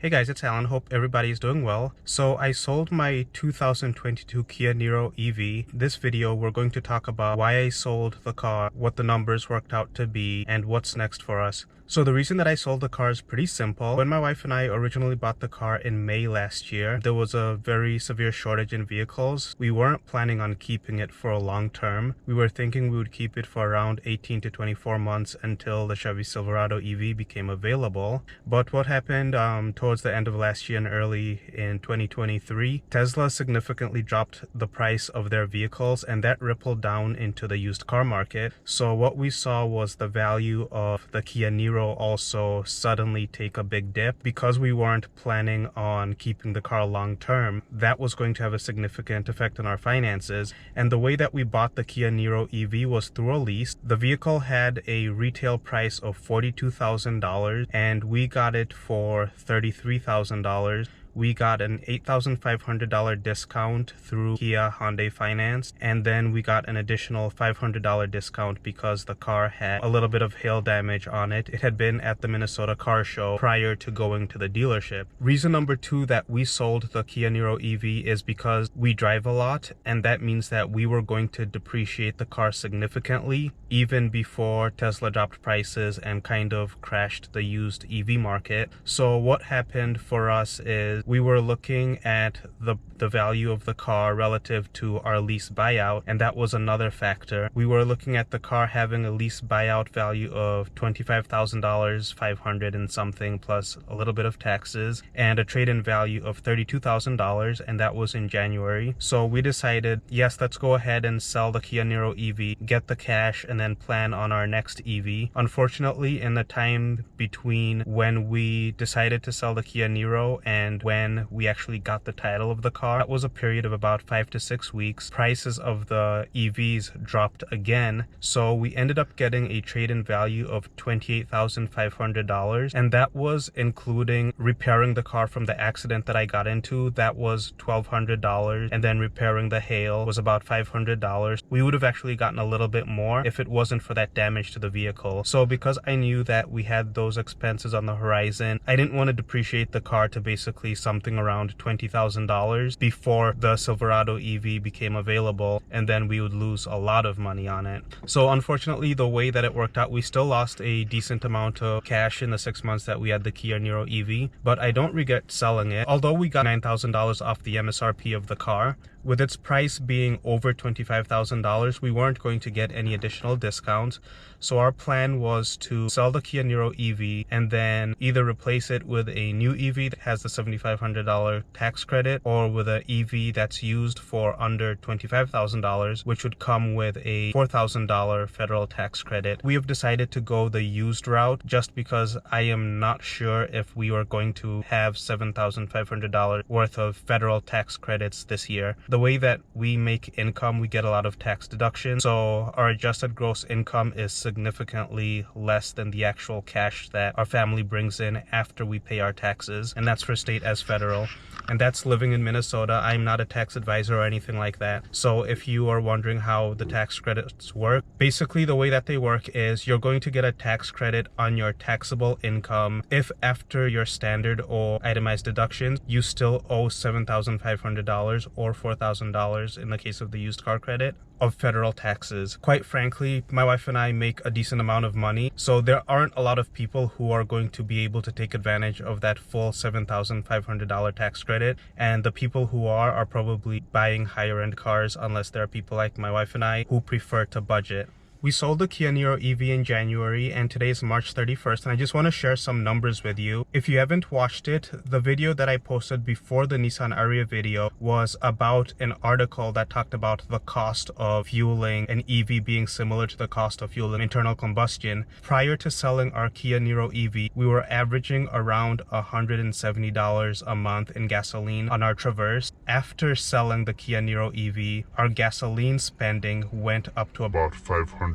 Hey guys, it's Alan. Hope everybody's doing well. So I sold my 2022 Kia Niro EV. This video, we're going to talk about why I sold the car, what the numbers worked out to be, and what's next for us. So the reason that I sold the car is pretty simple. When my wife and I originally bought the car in May last year, there was a very severe shortage in vehicles. We weren't planning on keeping it for a long term. We were thinking we would keep it for around 18 to 24 months until the Chevy Silverado EV became available. But what happened towards the end of last year and early in 2023, Tesla significantly dropped the price of their vehicles, and that rippled down into the used car market. So what we saw was the value of the Kia Niro also suddenly take a big dip. Because we weren't planning on keeping the car long term, that was going to have a significant effect on our finances. And the way that we bought the Kia Niro EV was through a lease. The vehicle had a retail price of $42,000 and we got it for $33,000. We got an $8,500 discount through Kia Hyundai Finance, and then we got an additional $500 discount because the car had a little bit of hail damage on it. It had been at the Minnesota car show prior to going to the dealership. Reason number two that we sold the Kia Niro EV is because we drive a lot, and that means that we were going to depreciate the car significantly even before Tesla dropped prices and kind of crashed the used EV market. So what happened for us is we were looking at the value of the car relative to our lease buyout, and that was another factor. We were looking at the car having a lease buyout value of $25,000, 500 and something, plus a little bit of taxes, and a trade-in value of $32,000, and that was in January. So we decided, yes, let's go ahead and sell the Kia Niro EV, get the cash, and then plan on our next EV. Unfortunately, in the time between when we decided to sell the Kia Niro and when we actually got the title of the car, that was a period of about 5 to 6 weeks. Prices of the EVs dropped again, so we ended up getting a trade-in value of $28,500, and that was including repairing the car from the accident that I got into. That was $1,200, and then repairing the hail was about $500. We would have actually gotten a little bit more if it wasn't for that damage to the vehicle. So because I knew that we had those expenses on the horizon, I didn't want to depreciate the car to basically something around $20,000 before the Silverado EV became available, and then we would lose a lot of money on it. So unfortunately, the way that it worked out, we still lost a decent amount of cash in the 6 months that we had the Kia Niro EV, but I don't regret selling it. Although we got $9,000 off the MSRP of the car, with its price being over $25,000, we weren't going to get any additional discounts. So our plan was to sell the Kia Niro EV and then either replace it with a new EV that has the $7,500 tax credit, or with an EV that's used for under $25,000, which would come with a $4,000 federal tax credit. We have decided to go the used route just because I am not sure if we are going to have $7,500 worth of federal tax credits this year. The way that we make income, we get a lot of tax deductions, so our adjusted gross income is significantly less than the actual cash that our family brings in after we pay our taxes, and that's for state as federal. And that's living in Minnesota. I'm not a tax advisor or anything like that. So if you are wondering how the tax credits work, basically the way that they work is you're going to get a tax credit on your taxable income if after your standard or itemized deductions, you still owe $7,500 or $4,000 in the case of the used car credit of federal taxes. Quite frankly, my wife and I make a decent amount of money, so there aren't a lot of people who are going to be able to take advantage of that full $7,500 tax credit, and the people who are probably buying higher end cars, unless there are people like my wife and I who prefer to budget. We sold the Kia Niro EV in January, and today is March 31st, and I just want to share some numbers with you. If you haven't watched it, the video that I posted before the Nissan Ariya video was about an article that talked about the cost of fueling an EV being similar to the cost of fueling internal combustion. Prior to selling our Kia Niro EV, we were averaging around $170 a month in gasoline on our Traverse. After selling the Kia Niro EV, our gasoline spending went up to about $525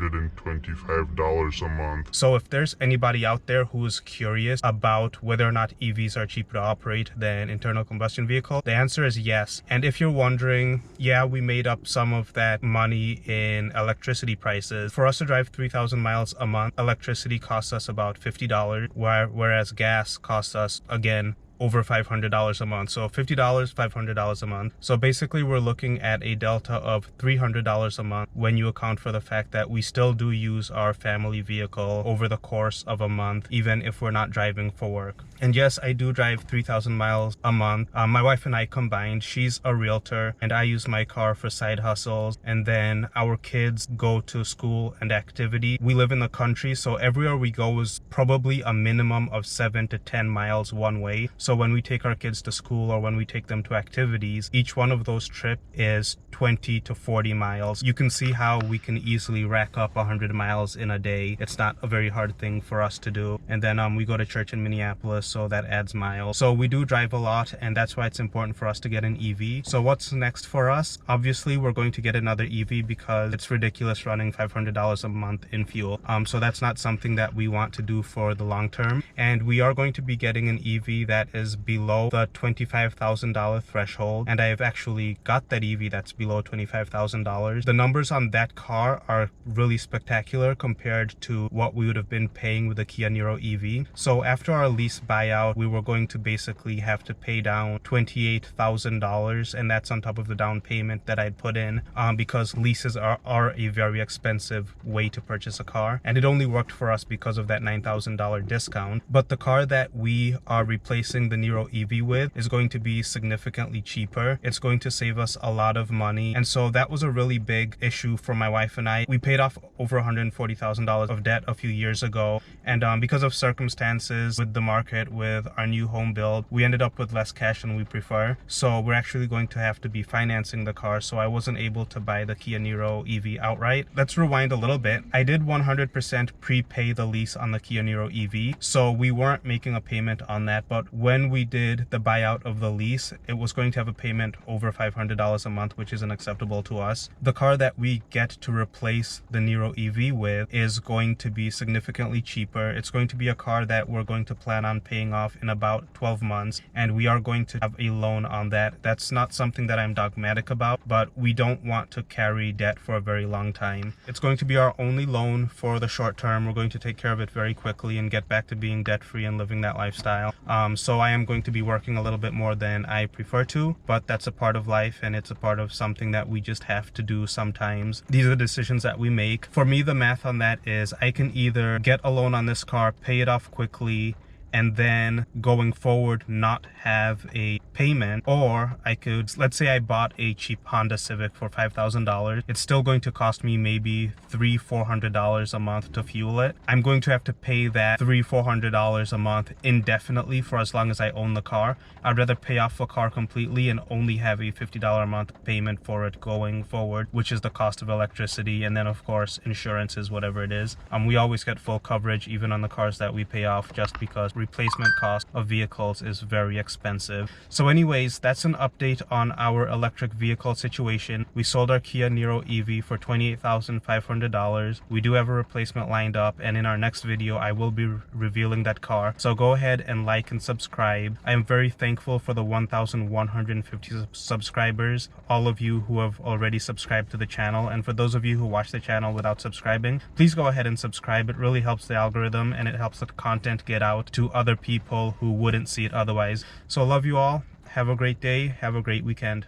a month. So if there's anybody out there who's curious about whether or not EVs are cheaper to operate than internal combustion vehicle, the answer is yes. And if you're wondering, yeah, we made up some of that money in electricity prices. For us to drive 3,000 miles a month, electricity costs us about $50, whereas gas costs us, again, over $500 a month. So $50, $500 a month. So basically we're looking at a delta of $300 a month when you account for the fact that we still do use our family vehicle over the course of a month, even if we're not driving for work. And yes, I do drive 3,000 miles a month. My wife and I combined. She's a realtor and I use my car for side hustles. And then our kids go to school and activity. We live in the country, so everywhere we go is probably a minimum of 7 to 10 miles one way. So when we take our kids to school or when we take them to activities, each one of those trips is 20 to 40 miles. You can see how we can easily rack up 100 miles in a day. It's not a very hard thing for us to do. And then we go to church in Minneapolis, so that adds miles. So we do drive a lot, and that's why it's important for us to get an EV. So what's next for us? Obviously, we're going to get another EV because it's ridiculous running $500 a month in fuel. So that's not something that we want to do for the long term. And we are going to be getting an EV that is below the $25,000 threshold. And I have actually got that EV that's below $25,000. The numbers on that car are really spectacular compared to what we would have been paying with the Kia Niro EV. So after our lease buyout, we were going to basically have to pay down $28,000, and that's on top of the down payment that I'd put in because leases are a very expensive way to purchase a car, and it only worked for us because of that $9,000 discount. But the car that we are replacing the Niro EV with is going to be significantly cheaper. It's going to save us a lot of money, and so that was a really big issue for my wife and I. We paid off over $140,000 of debt a few years ago, and because of circumstances with the market, with our new home build, we ended up with less cash than we prefer. So we're actually going to have to be financing the car, so I wasn't able to buy the Kia Niro EV outright. Let's rewind a little bit. I did 100% prepay the lease on the Kia Niro EV, so we weren't making a payment on that, but when we did the buyout of the lease, it was going to have a payment over $500 a month, which isn't acceptable to us. The car that we get to replace the Niro EV with is going to be significantly cheaper. It's going to be a car that we're going to plan on paying off in about 12 months, and we are going to have a loan on that. That's not something that I'm dogmatic about, but we don't want to carry debt for a very long time. It's going to be our only loan for the short term. We're going to take care of it very quickly and get back to being debt-free and living that lifestyle. So I am going to be working a little bit more than I prefer to, but that's a part of life, and it's a part of something that we just have to do sometimes. These are the decisions that we make. For me, the math on that is I can either get a loan on this car, pay it off quickly, and then going forward not have a payment, or I could, let's say I bought a cheap Honda Civic for $5,000. It's still going to cost me maybe $300-400 a month to fuel it. I'm going to have to pay that $300-400 a month indefinitely for as long as I own the car. I'd rather pay off the car completely and only have a $50 a month payment for it going forward, which is the cost of electricity, and then of course insurance is whatever it is. We always get full coverage even on the cars that we pay off, just because replacement cost of vehicles is very expensive. So anyways, that's an update on our electric vehicle situation. We sold our Kia Niro EV for $28,500. We do have a replacement lined up, and in our next video I will be revealing that car. So go ahead and like and subscribe. I am very thankful for the 1,150 subscribers, all of you who have already subscribed to the channel, and for those of you who watch the channel without subscribing, please go ahead and subscribe. It really helps the algorithm, and it helps the content get out to other people who wouldn't see it otherwise. So love you all. Have a great day. Have a great weekend.